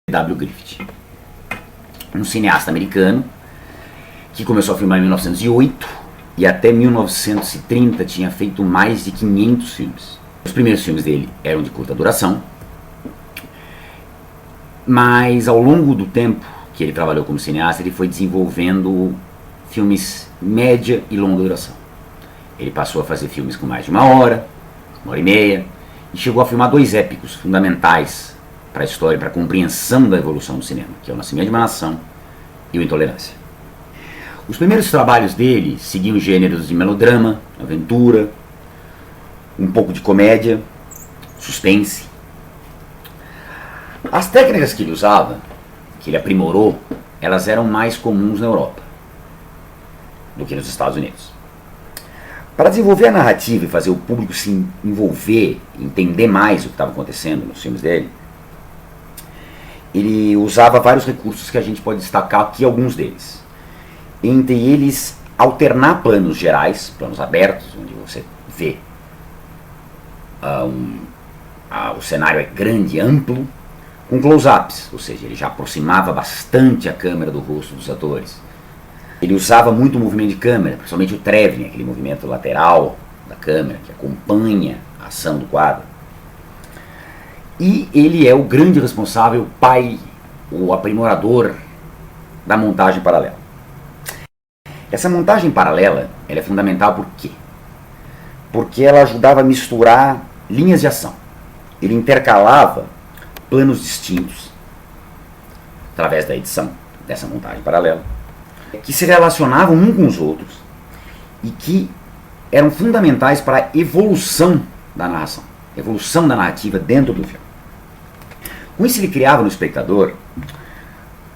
W. Griffith, um cineasta americano que começou a filmar em 1908 e até 1930 tinha feito mais de 500 filmes. Os primeiros filmes dele eram de curta duração, mas ao longo do tempo que ele trabalhou como cineasta, ele foi desenvolvendo filmes média e longa duração. Ele passou a fazer filmes com mais de 1 hora e meia, e chegou a filmar 2 épicos fundamentais para a história, para a compreensão da evolução do cinema, que é O Nascimento de uma Nação e O Intolerância. Os primeiros trabalhos dele seguiam gêneros de melodrama, aventura, um pouco de comédia, suspense. As técnicas que ele usava, que ele aprimorou, elas eram mais comuns na Europa do que nos Estados Unidos. Para desenvolver a narrativa e fazer o público se envolver, entender mais o que estava acontecendo nos filmes dele, ele usava vários recursos que a gente pode destacar aqui, alguns deles. Entre eles, alternar planos gerais, planos abertos, onde você vê o cenário é grande, amplo, com close-ups, ou seja, ele já aproximava bastante a câmera do rosto dos atores. Ele usava muito o movimento de câmera, principalmente o traveling, aquele movimento lateral da câmera que acompanha a ação do quadro. E ele é o grande responsável, o pai, o aprimorador da montagem paralela. Essa montagem paralela ela é fundamental por quê? Porque ela ajudava a misturar linhas de ação. Ele intercalava planos distintos, através da edição dessa montagem paralela, que se relacionavam uns com os outros e que eram fundamentais para a evolução da narração, evolução da narrativa dentro do filme. Com isso ele criava no espectador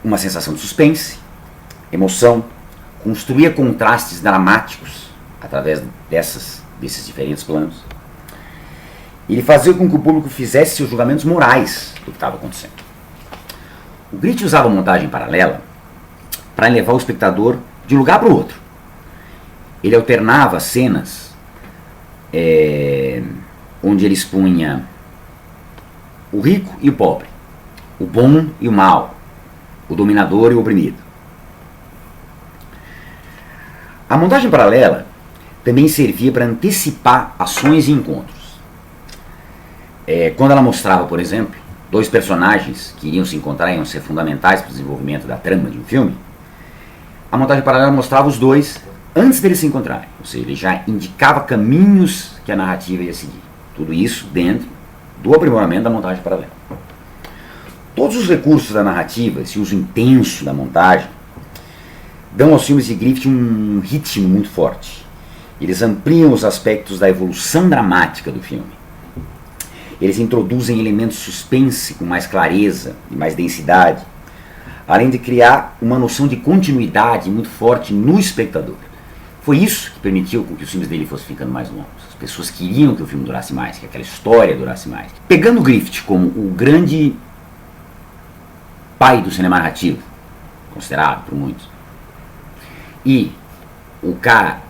uma sensação de suspense, emoção, construía contrastes dramáticos através desses diferentes planos. Ele fazia com que o público fizesse seus julgamentos morais do que estava acontecendo. O Griffith usava a montagem paralela para levar o espectador de um lugar para o outro. Ele alternava cenas onde ele expunha o rico e o pobre, o bom e o mal, o dominador e o oprimido. A montagem paralela também servia para antecipar ações e encontros. Quando ela mostrava, por exemplo, 2 personagens que iriam se encontrar e iam ser fundamentais para o desenvolvimento da trama de um filme, a montagem paralela mostrava os 2 antes deles se encontrarem, ou seja, ele já indicava caminhos que a narrativa ia seguir. Tudo isso dentro do aprimoramento da montagem paralela. Todos os recursos da narrativa, esse uso intenso da montagem, dão aos filmes de Griffith um ritmo muito forte. Eles ampliam os aspectos da evolução dramática do filme. Eles introduzem elementos de suspense com mais clareza e mais densidade, além de criar uma noção de continuidade muito forte no espectador. Foi isso que permitiu que os filmes dele fossem ficando mais longos. As pessoas queriam que o filme durasse mais, que aquela história durasse mais. Pegando o Griffith como o grande pai do cinema narrativo, considerado por muitos, e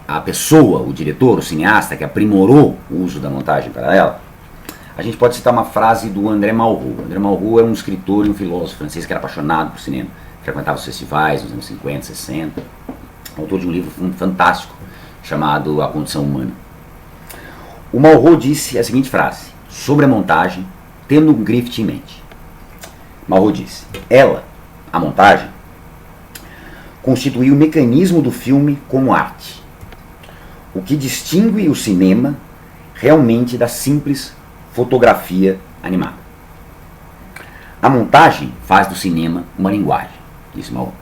a pessoa, o diretor, o cineasta que aprimorou o uso da montagem paralela, a gente pode citar uma frase do André Malraux. André Malraux era um escritor e um filósofo francês que era apaixonado por cinema, frequentava os festivais nos anos 50, 60, autor de um livro fantástico chamado A Condição Humana. O Malraux disse a seguinte frase sobre a montagem, tendo um Griffith em mente. Malraux disse: ela, a montagem, constitui o mecanismo do filme como arte, o que distingue o cinema realmente da simples fotografia animada. A montagem faz do cinema uma linguagem, disse Malraux.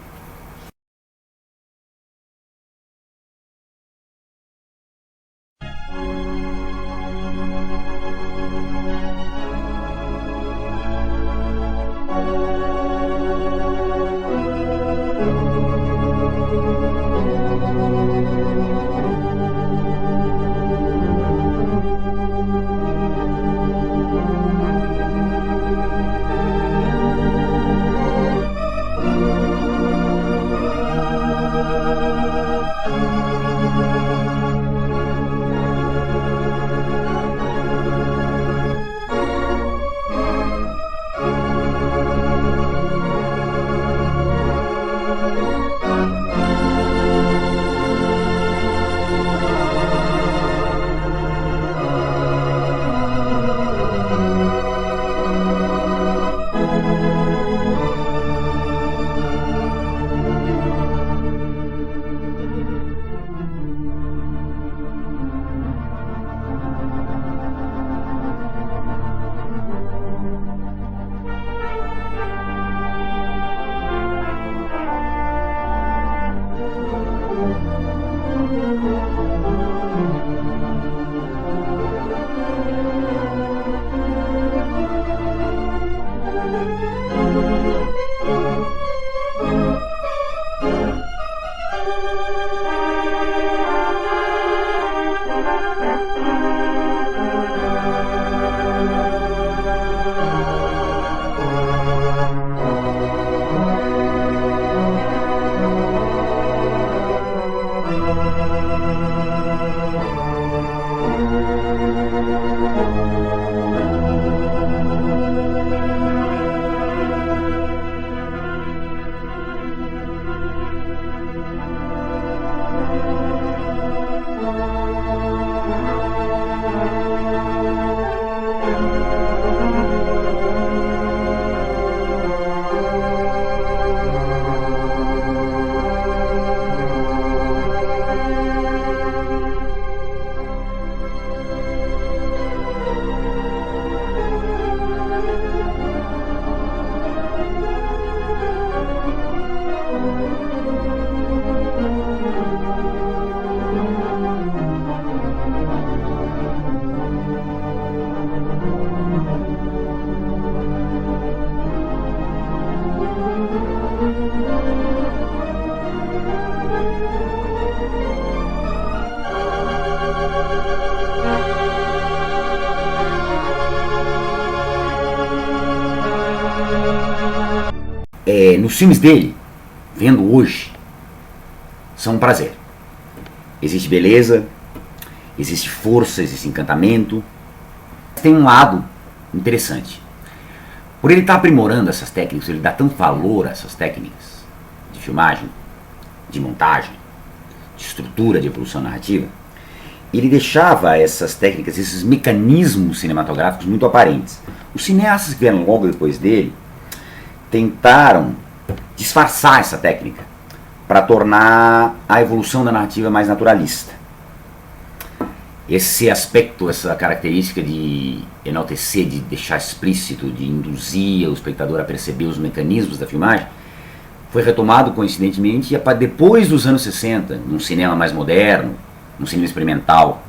Nos filmes dele, vendo hoje, são um prazer. Existe beleza, existe força, existe encantamento. Tem um lado interessante. Por ele estar aprimorando essas técnicas, ele dá tanto valor a essas técnicas de filmagem, de montagem, de estrutura, de evolução narrativa, ele deixava essas técnicas, esses mecanismos cinematográficos muito aparentes. Os cineastas que vieram logo depois dele tentaram disfarçar essa técnica para tornar a evolução da narrativa mais naturalista. Esse aspecto, essa característica de enaltecer, de deixar explícito, de induzir o espectador a perceber os mecanismos da filmagem, foi retomado coincidentemente depois dos anos 60, num cinema mais moderno, num cinema experimental.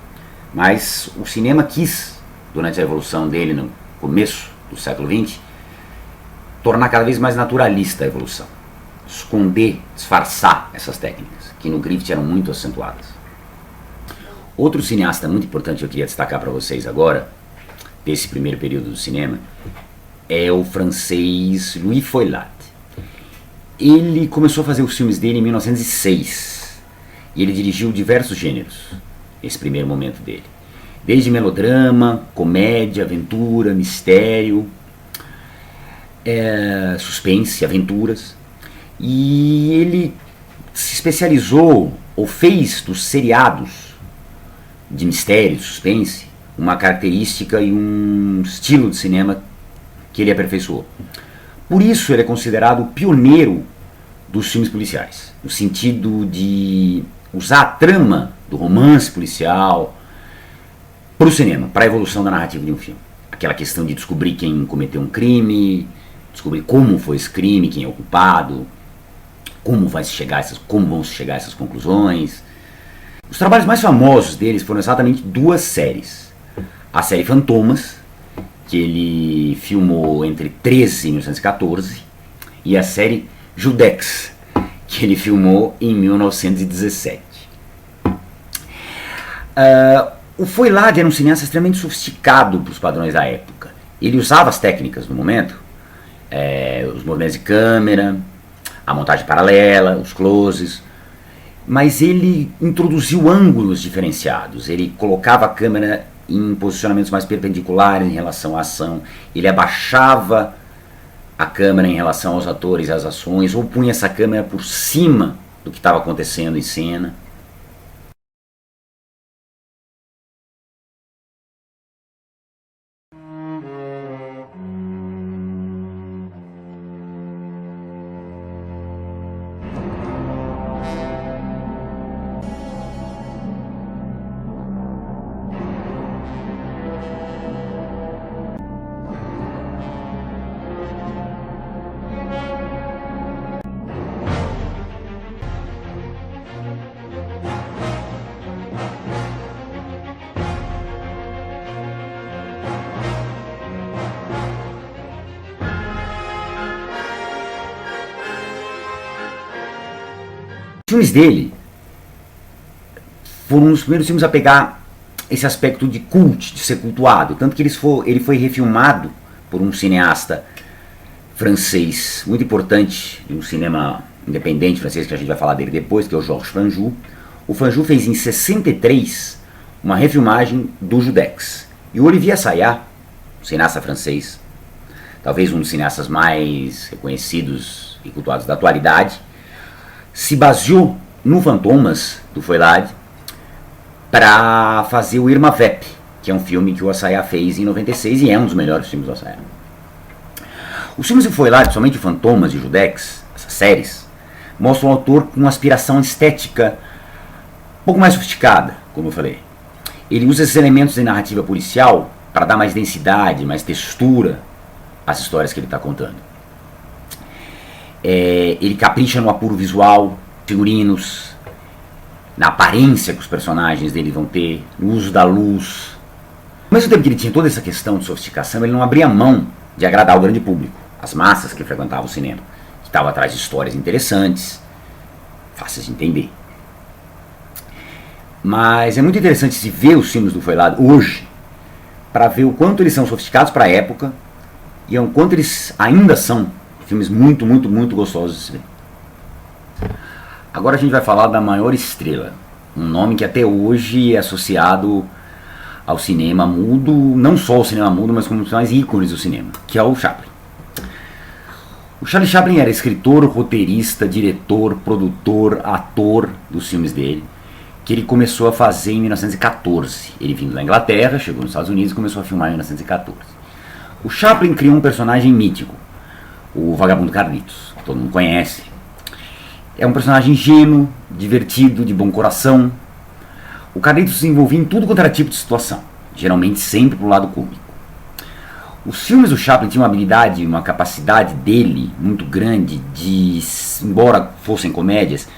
Mas o cinema quis, durante a evolução dele no começo do século XX, tornar cada vez mais naturalista a evolução, esconder, disfarçar essas técnicas, que no Griffith eram muito acentuadas. Outro cineasta muito importante que eu queria destacar para vocês agora, desse primeiro período do cinema, é o francês Louis Foylat. Ele começou a fazer os filmes dele em 1906, e ele dirigiu diversos gêneros, nesse primeiro momento dele. Desde melodrama, comédia, aventura, mistério, suspense, aventuras. E ele se especializou, ou fez dos seriados de mistério, de suspense, uma característica e um estilo de cinema que ele aperfeiçoou. Por isso ele é considerado o pioneiro dos filmes policiais, no sentido de usar a trama do romance policial para o cinema, para a evolução da narrativa de um filme. Aquela questão de descobrir quem cometeu um crime, descobrir como foi esse crime, quem é o culpado, como vão se chegar a essas conclusões. Os trabalhos mais famosos deles foram exatamente duas séries. A série Fantomas, que ele filmou entre 13 e 1914, e a série Judex, que ele filmou em 1917. O Foylat era um cineasta extremamente sofisticado para os padrões da época. Ele usava as técnicas do momento, os movimentos de câmera, a montagem paralela, os closes, mas ele introduziu ângulos diferenciados. Ele colocava a câmera em posicionamentos mais perpendiculares em relação à ação, ele abaixava a câmera em relação aos atores e às ações, ou punha essa câmera por cima do que estava acontecendo em cena. Os filmes dele foram os primeiros filmes a pegar esse aspecto de cult, de ser cultuado. Tanto que ele foi refilmado por um cineasta francês muito importante, um cinema independente francês, que a gente vai falar dele depois, que é o Georges Fanjul. O Fanjul fez em 63 uma refilmagem do Judex. E o Olivier Assayas, um cineasta francês, talvez um dos cineastas mais reconhecidos e cultuados da atualidade, se baseou no Fantomas do Feuillade para fazer o Irma Vep, que é um filme que o Assayas fez em 96 e é um dos melhores filmes do Assayas. Os filmes do Feuillade, principalmente o Fantomas e o Judex, essas séries, mostram o autor com uma aspiração estética um pouco mais sofisticada, como eu falei. Ele usa esses elementos de narrativa policial para dar mais densidade, mais textura às histórias que ele está contando. Ele capricha no apuro visual, figurinos, na aparência que os personagens dele vão ter, no uso da luz. Ao mesmo tempo que ele tinha toda essa questão de sofisticação, ele não abria mão de agradar o grande público, as massas que frequentavam o cinema, que estavam atrás de histórias interessantes, fáceis de entender. Mas é muito interessante se ver os filmes do Feuillade hoje, para ver o quanto eles são sofisticados para a época e o quanto eles ainda são filmes muito, muito, muito gostosos de se ver. Agora a gente vai falar da maior estrela, um nome que até hoje é associado ao cinema mudo, não só ao cinema mudo, mas como os mais ícones do cinema, que é o Chaplin. O Charlie Chaplin era escritor, roteirista, diretor, produtor, ator dos filmes dele, que ele começou a fazer em 1914. Ele vindo da Inglaterra, chegou nos Estados Unidos e começou a filmar em 1914. O Chaplin criou um personagem mítico, o Vagabundo Carlitos, que todo mundo conhece. É um personagem ingênuo, divertido, de bom coração. O Carlitos se envolvia em tudo quanto era tipo de situação, geralmente sempre pro lado cômico. Os filmes do Chaplin tinham uma habilidade, uma capacidade dele muito grande de, embora fossem comédias,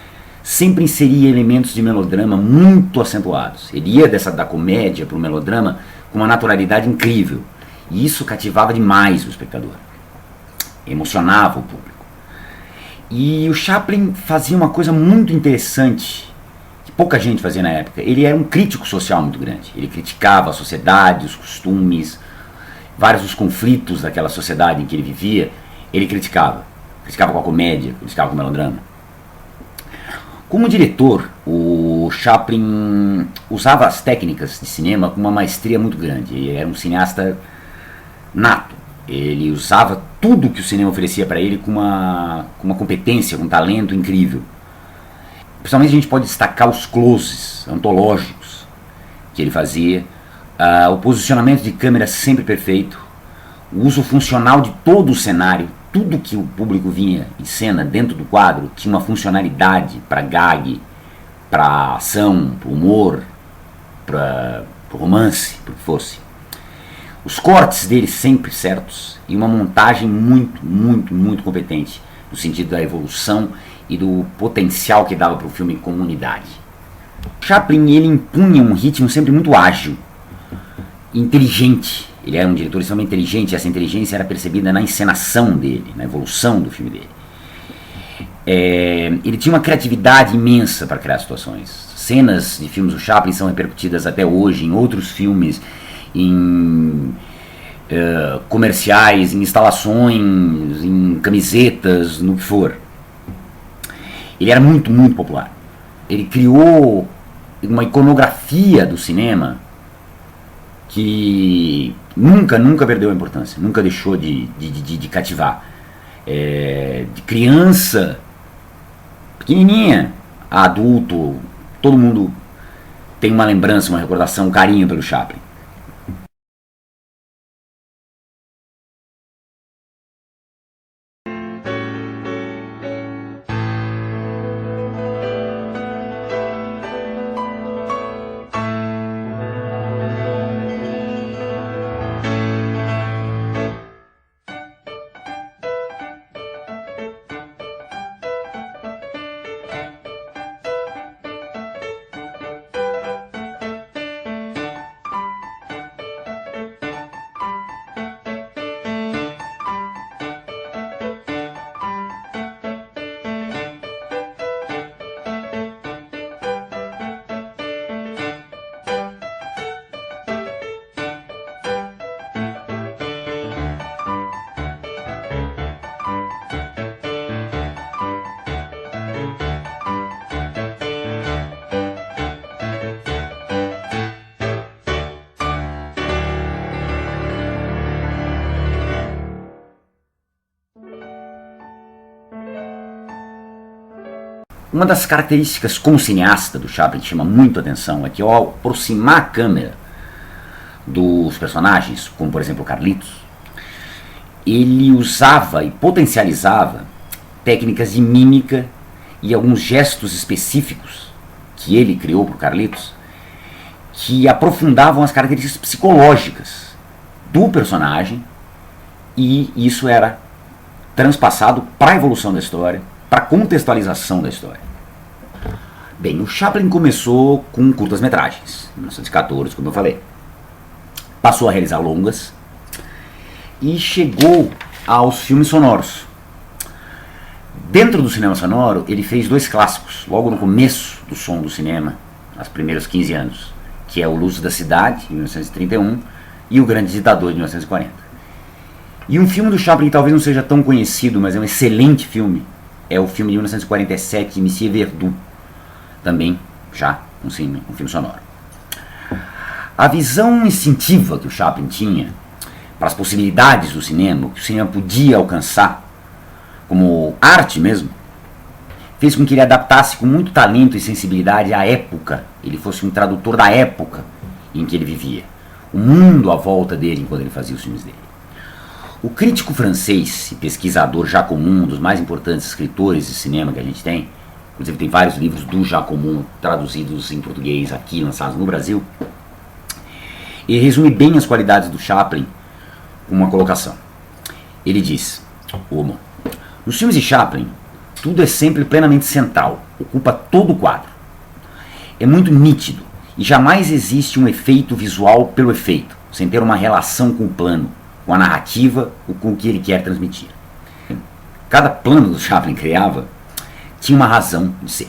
sempre inseria elementos de melodrama muito acentuados. Ele ia da comédia para o melodrama com uma naturalidade incrível. E isso cativava demais o espectador. Emocionava o público. E o Chaplin fazia uma coisa muito interessante, que pouca gente fazia na época. Ele era um crítico social muito grande. Ele criticava a sociedade, os costumes, vários dos conflitos daquela sociedade em que ele vivia. Ele criticava. Criticava com a comédia, criticava com o melodrama. Como diretor, o Chaplin usava as técnicas de cinema com uma maestria muito grande. Ele era um cineasta nato. Ele usava tudo que o cinema oferecia para ele com uma competência, com um talento incrível. Principalmente a gente pode destacar os closes antológicos que ele fazia, o posicionamento de câmera sempre perfeito, o uso funcional de todo o cenário. Tudo que o público vinha em cena dentro do quadro tinha uma funcionalidade para gag, para ação, para humor, para romance, para o que fosse. Os cortes dele sempre certos e uma montagem muito, muito, muito competente no sentido da evolução e do potencial que dava para o filme como unidade. Chaplin, ele impunha um ritmo sempre muito ágil, inteligente. Ele era um diretor extremamente inteligente, e essa inteligência era percebida na encenação dele, na evolução do filme dele. Ele tinha uma criatividade imensa para criar situações. Cenas de filmes do Chaplin são repercutidas até hoje em outros filmes, em comerciais, em instalações, em camisetas, no que for. Ele era muito, muito popular. Ele criou uma iconografia do cinema que nunca perdeu a importância, nunca deixou de cativar. De criança pequenininha a adulto, todo mundo tem uma lembrança, uma recordação, um carinho pelo Chaplin. Uma das características como cineasta do Chaplin que chama muito a atenção é que ao aproximar a câmera dos personagens, como por exemplo o Carlitos, ele usava e potencializava técnicas de mímica e alguns gestos específicos que ele criou para o Carlitos, que aprofundavam as características psicológicas do personagem, e isso era transpassado para a evolução da história, para a contextualização da história. Bem, o Chaplin começou com curtas-metragens, em 1914, como eu falei. Passou a realizar longas e chegou aos filmes sonoros. Dentro do cinema sonoro, ele fez 2 clássicos, logo no começo do som do cinema, nos primeiros 15 anos, que é O Luz da Cidade, de 1931, e O Grande Ditador, de 1940. E um filme do Chaplin que talvez não seja tão conhecido, mas é um excelente filme, é o filme de 1947, Monsieur Verdoux, também já um filme sonoro. A visão instintiva que o Chaplin tinha para as possibilidades do cinema, o que o cinema podia alcançar, como arte mesmo, fez com que ele adaptasse com muito talento e sensibilidade à época. Ele fosse um tradutor da época em que ele vivia, o mundo à volta dele enquanto ele fazia os filmes dele. O crítico francês e pesquisador Jacques Aumus, um dos mais importantes escritores de cinema que a gente tem, inclusive tem vários livros do Jacques Aumus traduzidos em português aqui, lançados no Brasil, e resume bem as qualidades do Chaplin com uma colocação. Ele diz: nos filmes de Chaplin, tudo é sempre plenamente central, ocupa todo o quadro. É muito nítido e jamais existe um efeito visual pelo efeito, sem ter uma relação com o plano, com a narrativa ou com o que ele quer transmitir. Cada plano que o Chaplin criava tinha uma razão de ser.